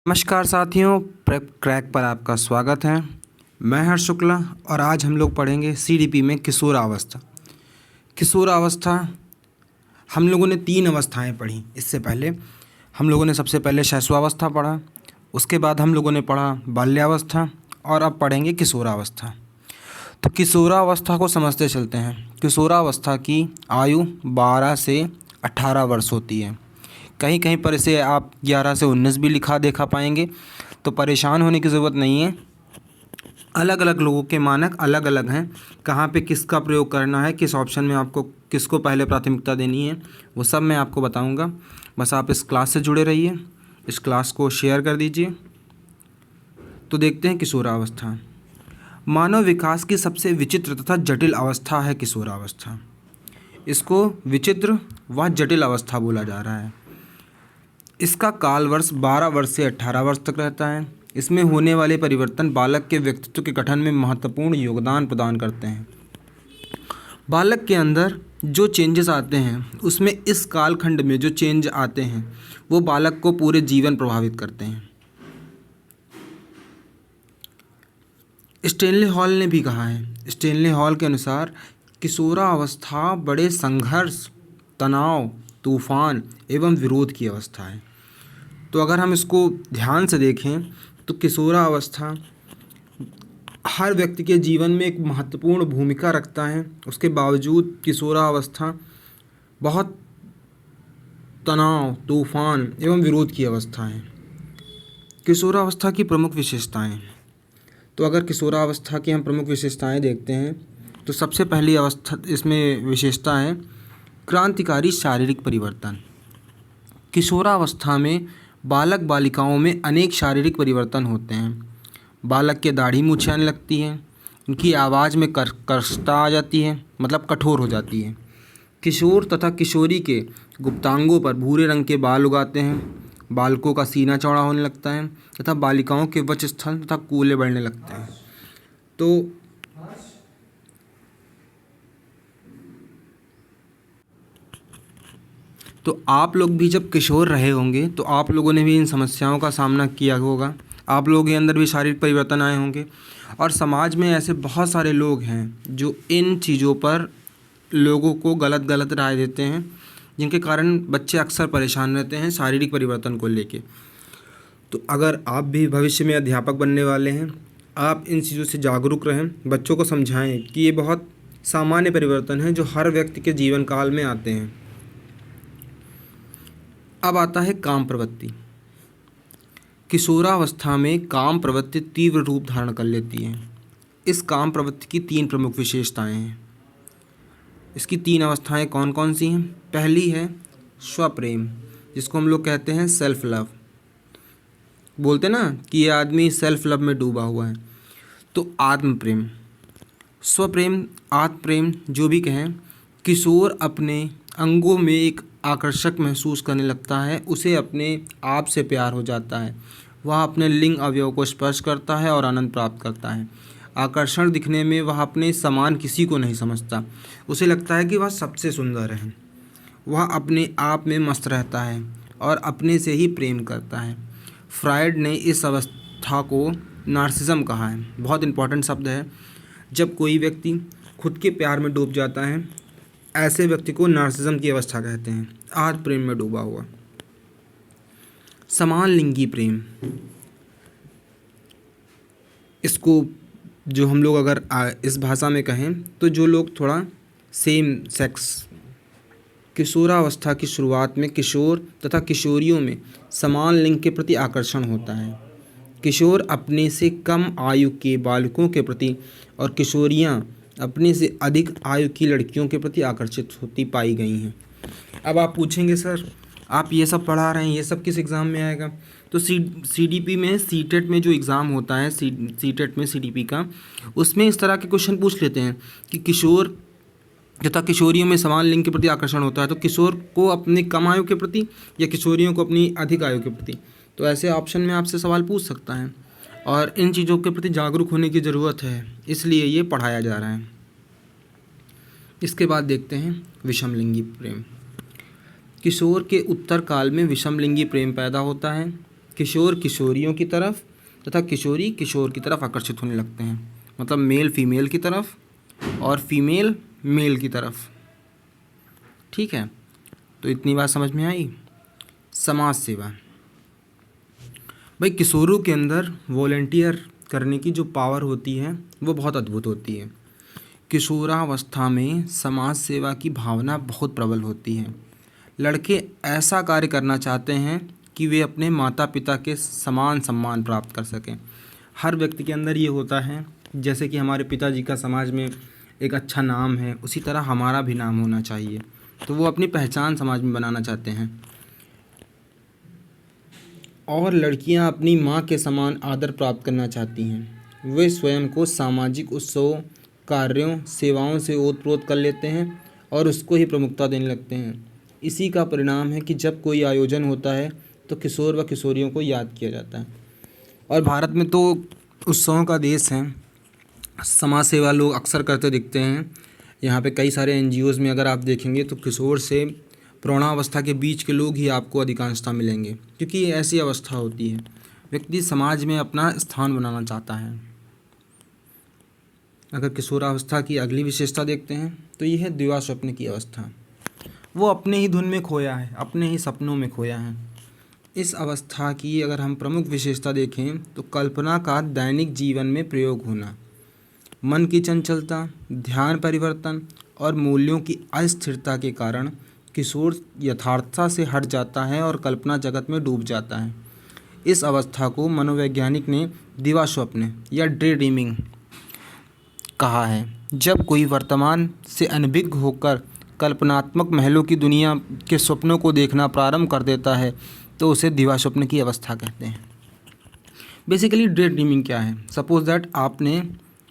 नमस्कार साथियों, prep crack पर आपका स्वागत है। मैं हर्ष शुक्ला और आज हम लोग पढ़ेंगे सीडीपी में किशोरावस्था। किशोरावस्था हम लोगों ने 3 अवस्थाएं पढ़ी। इससे पहले हम लोगों ने सबसे पहले शैशवावस्था पढ़ा, उसके बाद हम लोगों ने पढ़ा बाल्यावस्था और अब पढ़ेंगे किशोरावस्था। तो किशोरावस्था को समझते चलते हैं। किशोरावस्था की आयु 12 से 18 वर्ष होती है। कहीं कहीं पर इसे आप 11 से 19 भी लिखा देखा पाएंगे, तो परेशान होने की ज़रूरत नहीं है। अलग अलग लोगों के मानक अलग अलग हैं। कहाँ पे किसका प्रयोग करना है, किस ऑप्शन में आपको किसको पहले प्राथमिकता देनी है, वो सब मैं आपको बताऊंगा। बस आप इस क्लास से जुड़े रहिए, इस क्लास को शेयर कर दीजिए। तो देखते हैं किशोरावस्था। मानव विकास की सबसे विचित्र तथा जटिल अवस्था है किशोरावस्था। इसको विचित्र व जटिल अवस्था बोला जा रहा है। इसका काल वर्ष 12 वर्ष से 18 वर्ष तक रहता है। इसमें होने वाले परिवर्तन बालक के व्यक्तित्व के गठन में महत्वपूर्ण योगदान प्रदान करते हैं। बालक के अंदर जो चेंजेस आते हैं, उसमें इस कालखंड में जो चेंज आते हैं वो बालक को पूरे जीवन प्रभावित करते हैं। स्टेनले हॉल ने भी कहा है, स्टेनले हॉल के अनुसार किशोरावस्था बड़े संघर्ष, तनाव, तूफान एवं विरोध की अवस्था है। तो अगर हम इसको ध्यान से देखें तो किशोरावस्था हर व्यक्ति के जीवन में एक महत्वपूर्ण भूमिका रखता है। उसके बावजूद किशोरावस्था बहुत तनाव, तूफान एवं विरोध की अवस्था है। किशोरावस्था की प्रमुख विशेषताएं। तो अगर किशोरावस्था की हम प्रमुख विशेषताएं देखते हैं तो सबसे पहली अवस्था इसमें विशेषता है क्रांतिकारी शारीरिक परिवर्तन। किशोरावस्था में बालक बालिकाओं में अनेक शारीरिक परिवर्तन होते हैं। बालक के दाढ़ी मूंछें आने लगती हैं, उनकी आवाज़ में कर्कशता आ जाती है, मतलब कठोर हो जाती है। किशोर तथा किशोरी के गुप्तांगों पर भूरे रंग के बाल उगाते हैं। बालकों का सीना चौड़ा होने लगता है तथा बालिकाओं के वक्षस्थल तथा कूल्हे बढ़ने लगते हैं। तो आप लोग भी जब किशोर रहे होंगे तो आप लोगों ने भी इन समस्याओं का सामना किया होगा। आप लोगों के अंदर भी शारीरिक परिवर्तन आए होंगे और समाज में ऐसे बहुत सारे लोग हैं जो इन चीज़ों पर लोगों को गलत गलत राय देते हैं, जिनके कारण बच्चे अक्सर परेशान रहते हैं शारीरिक परिवर्तन को लेके। तो अगर आप भी भविष्य में अध्यापक बनने वाले हैं, आप इन चीज़ों से जागरूक रहें, बच्चों को समझाएं कि ये बहुत सामान्य परिवर्तन है जो हर व्यक्ति के जीवन काल में आते हैं। अब आता है काम प्रवृत्ति। किशोरावस्था में काम प्रवृत्ति तीव्र रूप धारण कर लेती है। इस काम प्रवृत्ति की 3 प्रमुख विशेषताएं हैं। इसकी 3 अवस्थाएं कौन कौन सी हैं? पहली है स्वप्रेम, जिसको हम लोग कहते हैं सेल्फ लव। बोलते ना कि ये आदमी सेल्फ लव में डूबा हुआ है। तो आत्म प्रेम, स्वप्रेम, आत्म प्रेम जो भी कहें, किशोर अपने अंगों में एक आकर्षक महसूस करने लगता है, उसे अपने आप से प्यार हो जाता है। वह अपने लिंग अवयव को स्पर्श करता है और आनंद प्राप्त करता है। आकर्षण दिखने में वह अपने समान किसी को नहीं समझता, उसे लगता है कि वह सबसे सुंदर है। वह अपने आप में मस्त रहता है और अपने से ही प्रेम करता है। फ्रायड ने इस अवस्था को नार्सिज्म कहा है। बहुत इंपॉर्टेंट शब्द है। जब कोई व्यक्ति खुद के प्यार में डूब जाता है, ऐसे व्यक्ति को नार्सिज्म की अवस्था कहते हैं, आत्म प्रेम में डूबा हुआ। समान लिंगी प्रेम, इसको जो हम लोग अगर इस भाषा में कहें तो जो लोग थोड़ा सेम सेक्स, किशोरावस्था की शुरुआत में किशोर तथा किशोरियों में समान लिंग के प्रति आकर्षण होता है। किशोर अपने से कम आयु के बालकों के प्रति और किशोरियां अपने से अधिक आयु की लड़कियों के प्रति आकर्षित होती पाई गई हैं। अब आप पूछेंगे सर आप ये सब पढ़ा रहे हैं, ये सब किस एग्ज़ाम में आएगा? तो सीडीपी में सीटेट में जो एग्ज़ाम होता है सीटेट में सीडीपी का, उसमें इस तरह के क्वेश्चन पूछ लेते हैं कि किशोर तथा किशोरियों में समान लिंग के प्रति आकर्षण होता है, तो किशोर को अपनी कम आयु के प्रति या किशोरियों को अपनी अधिक आयु के प्रति। तो ऐसे ऑप्शन में आपसे सवाल पूछ सकता है और इन चीज़ों के प्रति जागरूक होने की ज़रूरत है, इसलिए ये पढ़ाया जा रहा है। इसके बाद देखते हैं विषमलिंगी प्रेम। किशोर के उत्तर काल में विषमलिंगी प्रेम पैदा होता है। किशोर किशोरियों की तरफ तथा किशोरी किशोर की तरफ आकर्षित होने लगते हैं, मतलब मेल फीमेल की तरफ और फीमेल मेल की तरफ। ठीक है, तो इतनी बात समझ में आई। समाज सेवा, भाई किशोरों के अंदर वॉलेंटियर करने की जो पावर होती है वो बहुत अद्भुत होती है। किशोरावस्था में समाज सेवा की भावना बहुत प्रबल होती है। लड़के ऐसा कार्य करना चाहते हैं कि वे अपने माता पिता के समान सम्मान प्राप्त कर सकें। हर व्यक्ति के अंदर ये होता है, जैसे कि हमारे पिताजी का समाज में एक अच्छा नाम है, उसी तरह हमारा भी नाम होना चाहिए, तो वो अपनी पहचान समाज में बनाना चाहते हैं। और लड़कियां अपनी माँ के समान आदर प्राप्त करना चाहती हैं। वे स्वयं को सामाजिक उत्सवों, कार्यों, सेवाओं से ओतप्रोत कर लेते हैं और उसको ही प्रमुखता देने लगते हैं। इसी का परिणाम है कि जब कोई आयोजन होता है तो किशोर व किशोरियों को याद किया जाता है। और भारत में तो उत्सवों का देश है, समाज सेवा लोग अक्सर करते दिखते हैं। यहाँ पे कई सारे NGOs में अगर आप देखेंगे तो किशोर से प्रौढ़ावस्था के बीच के लोग ही आपको अधिकांशता मिलेंगे, क्योंकि ये ऐसी अवस्था होती है, व्यक्ति समाज में अपना स्थान बनाना चाहता है। अगर किशोरावस्था की अगली विशेषता देखते हैं तो ये है दिवा स्वप्न की अवस्था। वो अपने ही धुन में खोया है, अपने ही सपनों में खोया है। इस अवस्था की अगर हम प्रमुख विशेषता देखें तो कल्पना का दैनिक जीवन में प्रयोग होना, मन की चंचलता, ध्यान परिवर्तन और मूल्यों की अस्थिरता के कारण किशोर यथार्थता से हट जाता है और कल्पना जगत में डूब जाता है। इस अवस्था को मनोवैज्ञानिक ने दिवा स्वप्न या डे ड्रीमिंग कहा है। जब कोई वर्तमान से अनभिज्ञ होकर कल्पनात्मक महलों की दुनिया के स्वप्नों को देखना प्रारंभ कर देता है तो उसे दिवा स्वप्न की अवस्था कहते हैं। बेसिकली डे ड्रीमिंग क्या है? सपोज दैट आपने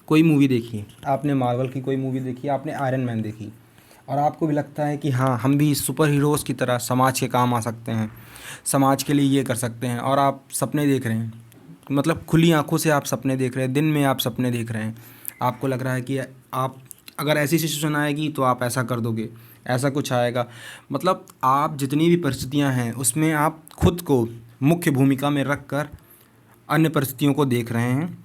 कोई मूवी देखी, आपने मार्वल की कोई मूवी देखी, आपने आयरन मैन देखी, और आपको भी लगता है कि हाँ हम भी सुपर हीरोज़ की तरह समाज के काम आ सकते हैं, समाज के लिए ये कर सकते हैं, और आप सपने देख रहे हैं, मतलब खुली आंखों से आप सपने देख रहे हैं, दिन में आप सपने देख रहे हैं। आपको लग रहा है कि आप अगर ऐसी सिचुएशन आएगी तो आप ऐसा कर दोगे, ऐसा कुछ आएगा, मतलब आप जितनी भी परिस्थितियां हैं उसमें आप खुद को मुख्य भूमिका में रख कर अन्य परिस्थितियों को देख रहे हैं।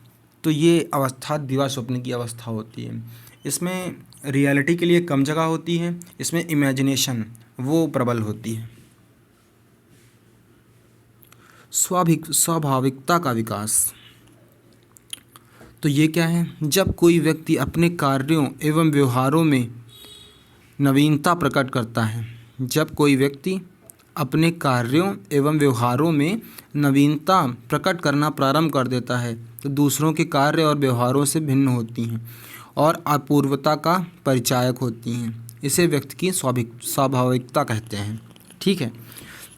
तो ये अवस्था दिवा स्वप्न की अवस्था होती है। इसमें रियलिटी के लिए कम जगह होती है, इसमें इमेजिनेशन वो प्रबल होती है। स्वाभाविकता का विकास, तो ये क्या है? जब कोई व्यक्ति अपने कार्यों एवं व्यवहारों में नवीनता प्रकट करता है, जब कोई व्यक्ति अपने कार्यों एवं व्यवहारों में नवीनता प्रकट करना प्रारंभ कर देता है तो दूसरों के कार्य और व्यवहारों से भिन्न होती हैं और अपूर्वता का परिचायक होती हैं। इसे व्यक्ति की स्वाभाविकता कहते हैं। ठीक है,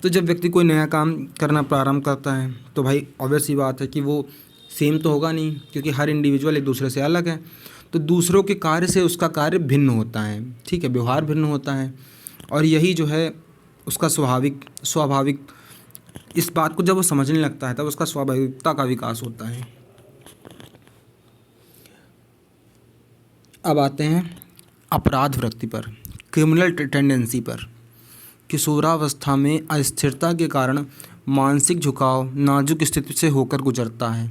तो जब व्यक्ति कोई नया काम करना प्रारंभ करता है तो भाई ऑब्वियस सी बात है कि वो सेम तो होगा नहीं, क्योंकि हर इंडिविजुअल एक दूसरे से अलग है, तो दूसरों के कार्य से उसका कार्य भिन्न होता है। ठीक है, व्यवहार भिन्न होता है, और यही जो है उसका स्वाभाविक इस बात को जब वो समझने लगता है तब उसका स्वाभाविकता का विकास होता है। अब आते हैं अपराध वृत्ति पर, क्रिमिनल टेंडेंसी पर। किशोरावस्था में अस्थिरता के कारण मानसिक झुकाव नाजुक स्थिति से होकर गुजरता है।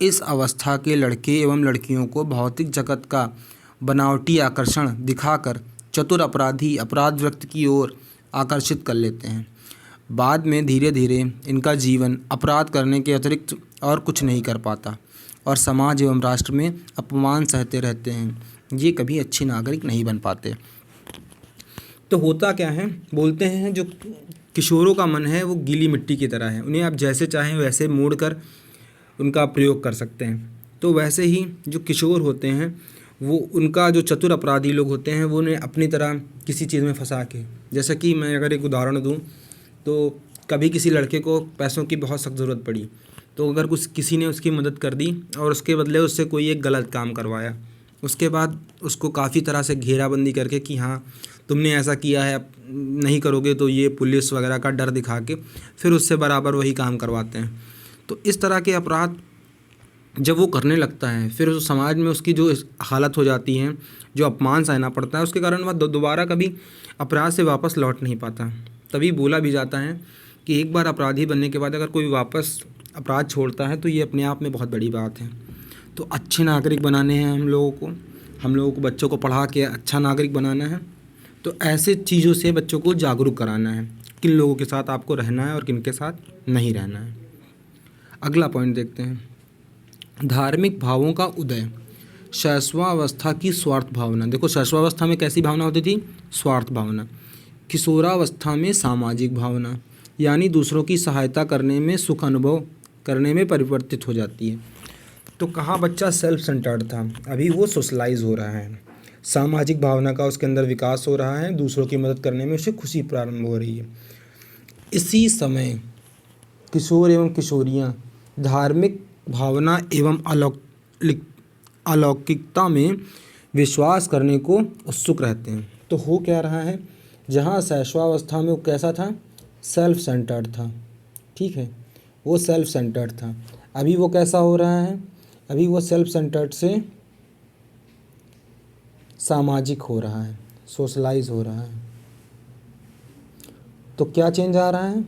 इस अवस्था के लड़के एवं लड़कियों को भौतिक जगत का बनावटी आकर्षण दिखाकर चतुर अपराधी अपराध वृत्ति की ओर आकर्षित कर लेते हैं। बाद में धीरे धीरे इनका जीवन अपराध करने के अतिरिक्त और कुछ नहीं कर पाता और समाज एवं राष्ट्र में अपमान सहते रहते हैं। ये कभी अच्छे नागरिक नहीं बन पाते। तो होता क्या है, बोलते हैं जो किशोरों का मन है वो गीली मिट्टी की तरह है, उन्हें आप जैसे चाहें वैसे मोड़कर उनका प्रयोग कर सकते हैं। तो वैसे ही जो किशोर होते हैं वो उनका जो चतुर अपराधी लोग होते हैं वो उन्हें अपनी तरह किसी चीज़ में फंसा के, जैसा कि मैं अगर एक उदाहरण दूं तो कभी किसी लड़के को पैसों की बहुत सख्त ज़रूरत पड़ी तो अगर किसी ने उसकी मदद कर दी और उसके बदले उससे कोई एक गलत काम करवाया, उसके बाद उसको काफ़ी तरह से घेराबंदी करके कि हाँ तुमने ऐसा किया है, अब नहीं करोगे तो ये पुलिस वगैरह का डर दिखा के फिर उससे बराबर वही काम करवाते हैं। तो इस तरह के अपराध जब वो करने लगता है फिर उस समाज में उसकी जो हालत हो जाती है, जो अपमान सहना पड़ता है, उसके कारण वह दोबारा कभी अपराध से वापस लौट नहीं पाता। तभी बोला भी जाता है कि एक बार अपराधी बनने के बाद अगर कोई वापस अपराध छोड़ता है तो ये अपने आप में बहुत बड़ी बात है। तो अच्छे नागरिक बनाने हैं हम लोगों को बच्चों को पढ़ा के अच्छा नागरिक बनाना है। तो ऐसे चीज़ों से बच्चों को जागरूक कराना है, किन लोगों के साथ आपको रहना है और किन के साथ नहीं रहना है। अगला पॉइंट देखते हैं, धार्मिक भावों का उदय। शैशवावस्था की स्वार्थ भावना। देखो शैशवावस्था में कैसी भावना होती थी? स्वार्थ भावना। किशोरावस्था में सामाजिक भावना, यानी दूसरों की सहायता करने में, सुख अनुभव करने में परिवर्तित हो जाती है। तो कहाँ बच्चा सेल्फ सेंटर्ड था, अभी वो सोशलाइज हो रहा है, सामाजिक भावना का उसके अंदर विकास हो रहा है, दूसरों की मदद करने में उसे खुशी प्रारंभ हो रही है। इसी समय किशोर एवं किशोरियाँ धार्मिक भावना एवं अलौकिकता में विश्वास करने को उत्सुक रहते हैं। तो हो क्या रहा है, जहाँ शैशवावस्था में वो कैसा था? सेल्फ सेंटर्ड था, ठीक है, वो सेल्फ सेंटर्ड था। अभी वो कैसा हो रहा है? अभी वो सेल्फ सेंटर्ड से सामाजिक हो रहा है, सोशलाइज हो रहा है। तो क्या चेंज आ रहा है?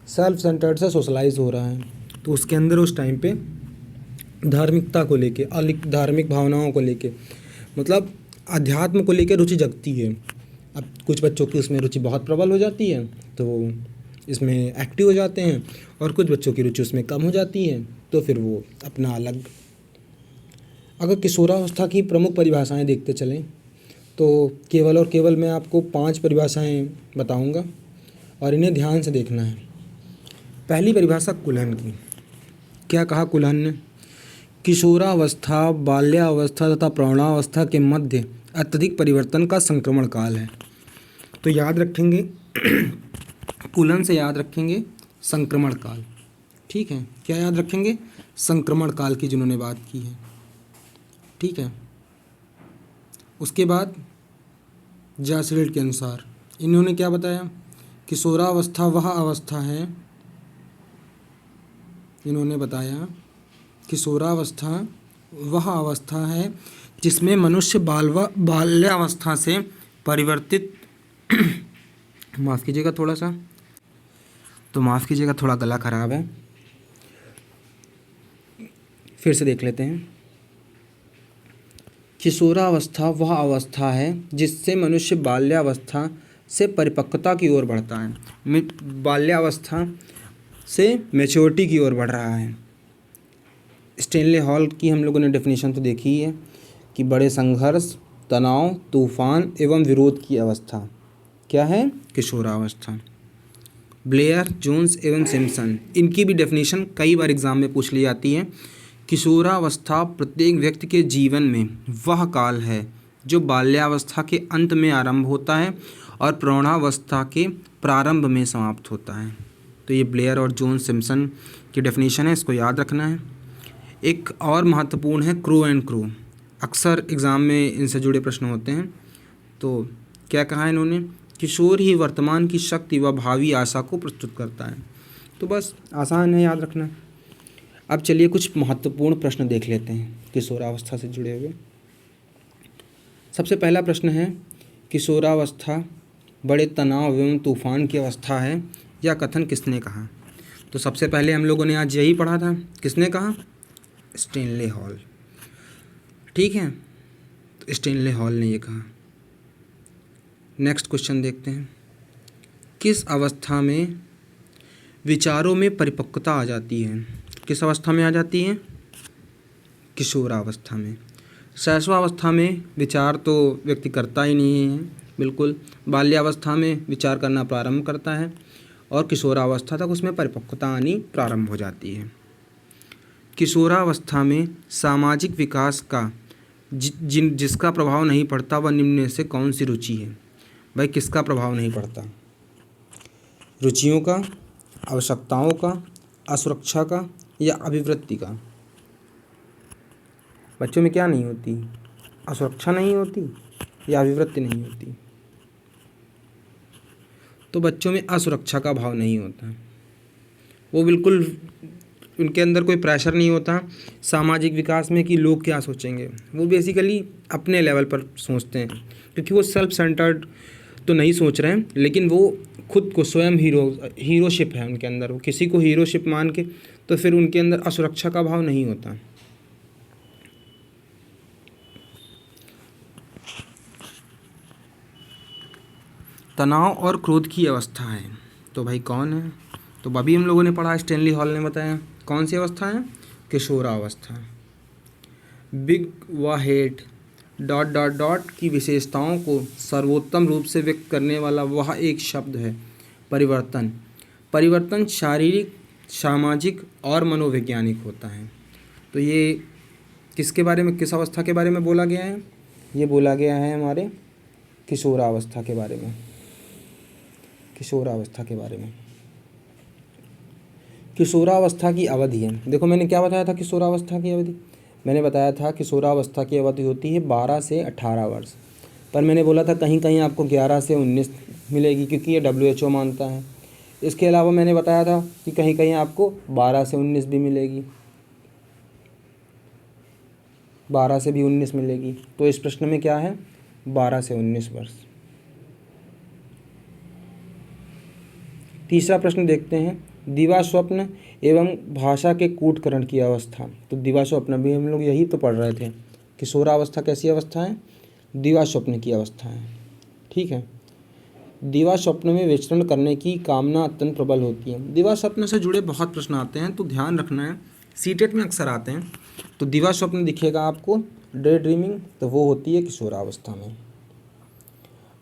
सेल्फ सेंटर्ड से सोशलाइज हो रहा है। तो उसके अंदर उस टाइम पे धार्मिकता को लेके, धार्मिक भावनाओं को लेके, मतलब अध्यात्म को लेके रुचि जगती है। अब कुछ बच्चों की उसमें रुचि बहुत प्रबल हो जाती है तो वो इसमें एक्टिव हो जाते हैं, और कुछ बच्चों की रुचि उसमें कम हो जाती है तो फिर वो अपना अलग। अगर किशोरावस्था की प्रमुख परिभाषाएं देखते चलें तो केवल और केवल मैं आपको 5 परिभाषाएं बताऊंगा और इन्हें ध्यान से देखना है। पहली परिभाषा कुल्हन की। क्या कहा कुल्हन ने? किशोरावस्था, बाल्यावस्था तथा प्रौढ़ावस्था के मध्य अत्यधिक परिवर्तन का संक्रमण काल है। तो याद रखेंगे कुल्हन से याद रखेंगे संक्रमण काल, ठीक है। क्या याद रखेंगे? संक्रमण काल की जिन्होंने बात की है, ठीक है। उसके बाद जैसरेट के अनुसार इन्होंने क्या बताया? किशोरावस्था वह अवस्था है, इन्होंने बताया किशोरावस्था वह अवस्था है जिसमें मनुष्य बाल्यावस्था से परिवर्तित माफ़ कीजिएगा थोड़ा सा, तो माफ़ कीजिएगा थोड़ा गला ख़राब है, फिर से देख लेते हैं। किशोरावस्था वह अवस्था है जिससे मनुष्य बाल्यावस्था से परिपक्वता की ओर बढ़ता है, बाल्यावस्था से मैच्योरिटी की ओर बढ़ रहा है। स्टेनले हॉल की हम लोगों ने डेफिनेशन तो देखी ही है कि बड़े संघर्ष, तनाव, तूफान एवं विरोध की अवस्था क्या है? किशोरावस्था। ब्लेयर, जोन्स एवं सिम्पसन, इनकी भी डेफिनेशन कई बार एग्जाम में पूछ ली जाती है। किशोरावस्था प्रत्येक व्यक्ति के जीवन में वह काल है जो बाल्यावस्था के अंत में आरंभ होता है और प्रौढ़ावस्था के प्रारंभ में समाप्त होता है। तो ये ब्लेयर और जोन्स सिम्पसन की डेफिनेशन है, इसको याद रखना है। एक और महत्वपूर्ण है क्रो एंड क्रो, अक्सर एग्ज़ाम में इनसे जुड़े प्रश्न होते हैं। तो क्या कहा इन्होंने? किशोर ही वर्तमान की शक्ति व भावी आशा को प्रस्तुत करता है। तो बस आसान है याद रखना। अब चलिए कुछ महत्वपूर्ण प्रश्न देख लेते हैं किशोरावस्था से जुड़े हुए। सबसे पहला प्रश्न है, किशोरावस्था बड़े तनाव एवं तूफान की अवस्था है, यह कथन किसने कहा? तो सबसे पहले हम लोगों ने आज यही पढ़ा था, किसने कहा? स्टेनले हॉल, ठीक है। तो स्टेनले हॉल ने ये कहा। नेक्स्ट क्वेश्चन देखते हैं, किस अवस्था में विचारों में परिपक्वता आ जाती है? किस अवस्था में आ जाती है? किशोरावस्था में। शैशवावस्था में विचार तो व्यक्ति करता ही नहीं है, बिल्कुल। बाल्यावस्था में विचार करना प्रारंभ करता है और किशोरावस्था तक उसमें परिपक्वता आनी प्रारंभ हो जाती है। किशोरावस्था में सामाजिक विकास का जिसका प्रभाव नहीं पड़ता वह निम्न में से कौन सी रुचि है? भाई किसका प्रभाव नहीं पड़ता? रुचियों का, आवश्यकताओं का, असुरक्षा का या अभिवृत्ति का? बच्चों में क्या नहीं होती? असुरक्षा नहीं होती या अभिवृत्ति नहीं होती? तो बच्चों में असुरक्षा का भाव नहीं होता, वो बिल्कुल उनके अंदर कोई प्रेशर नहीं होता सामाजिक विकास में कि लोग क्या सोचेंगे। वो बेसिकली अपने लेवल पर सोचते हैं क्योंकि वो सेल्फ सेंटर्ड तो नहीं सोच रहे हैं, लेकिन वो खुद को स्वयं हीरोशिप है उनके अंदर, वो किसी को हीरोशिप मान के, तो फिर उनके अंदर असुरक्षा का भाव नहीं होता। तनाव और क्रोध की अवस्था है, तो भाई कौन है? तो अभी हम लोगों ने पढ़ा, स्टैनली हॉल ने बताया कौन सी अवस्था है, किशोरावस्था। बिग व हेड डॉट डॉट डॉट की विशेषताओं को सर्वोत्तम रूप से व्यक्त करने वाला वह एक शब्द है, परिवर्तन। परिवर्तन शारीरिक, सामाजिक और मनोवैज्ञानिक होता है। तो ये किसके बारे में, किस अवस्था के बारे में बोला गया है? ये बोला गया है हमारे किशोरावस्था के बारे में, किशोरावस्था के बारे में। किशोरावस्था की अवधि है, देखो मैंने क्या बताया था किशोरावस्था की अवधि, मैंने बताया था किशोरावस्था की अवधि होती है 12 से 18 वर्ष, पर मैंने बोला था कहीं कहीं आपको 11 से 19 मिलेगी, क्योंकि ये WHO मानता है। इसके अलावा मैंने बताया था कि कहीं कहीं आपको 12 से 19 भी मिलेगी, 12 से भी 19 मिलेगी। तो इस प्रश्न में क्या है, 12 से 19 वर्ष। तीसरा प्रश्न देखते हैं, दिवा स्वप्न एवं भाषा के कूटकरण की अवस्था। तो दिवा स्वप्न भी हम लोग यही तो पढ़ रहे थे। किशोरावस्था कैसी अवस्था है, दिवा स्वप्न की अवस्था है, ठीक है। दिवा स्वप्न में विचरण करने की कामना अत्यंत प्रबल होती है। दिवा स्वप्न से जुड़े बहुत प्रश्न आते हैं, तो ध्यान रखना है, सीटेट में अक्सर आते हैं। तो दिवा स्वप्न दिखेगा आपको, डे ड्रीमिंग, तो वो होती है किशोरावस्था में।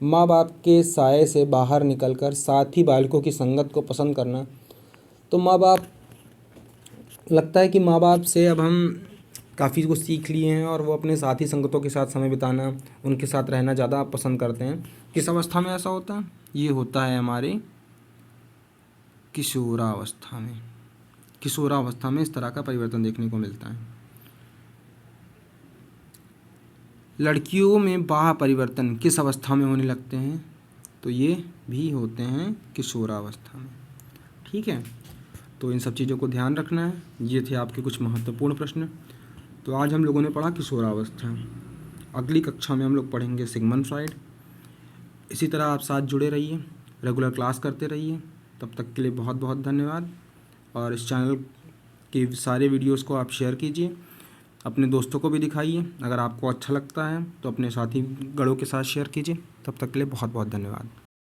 माँ बाप के साये से बाहर निकलकर साथी बालकों की संगत को पसंद करना। तो माँ बाप, लगता है कि माँ बाप से अब हम काफ़ी कुछ सीख लिए हैं और वो अपने साथी संगतों के साथ समय बिताना, उनके साथ रहना ज़्यादा पसंद करते हैं। किस अवस्था में ऐसा होता है? ये होता है हमारे किशोरावस्था में। किशोरावस्था में इस तरह का परिवर्तन देखने को मिलता है। लड़कियों में बाह्य परिवर्तन किस अवस्था में होने लगते हैं? तो ये भी होते हैं किशोरावस्था में, ठीक है। तो इन सब चीज़ों को ध्यान रखना है। ये थे आपके कुछ महत्वपूर्ण प्रश्न। तो आज हम लोगों ने पढ़ा किशोरावस्था। अगली कक्षा में हम लोग पढ़ेंगे सिगमंड फ्रॉइड। इसी तरह आप साथ जुड़े रहिए, रेगुलर क्लास करते रहिए। तब तक के लिए बहुत बहुत धन्यवाद। और इस चैनल के सारे वीडियोस को आप शेयर कीजिए, अपने दोस्तों को भी दिखाइए। अगर आपको अच्छा लगता है तो अपने साथी गणों के साथ शेयर कीजिए। तब तक के लिए बहुत बहुत धन्यवाद।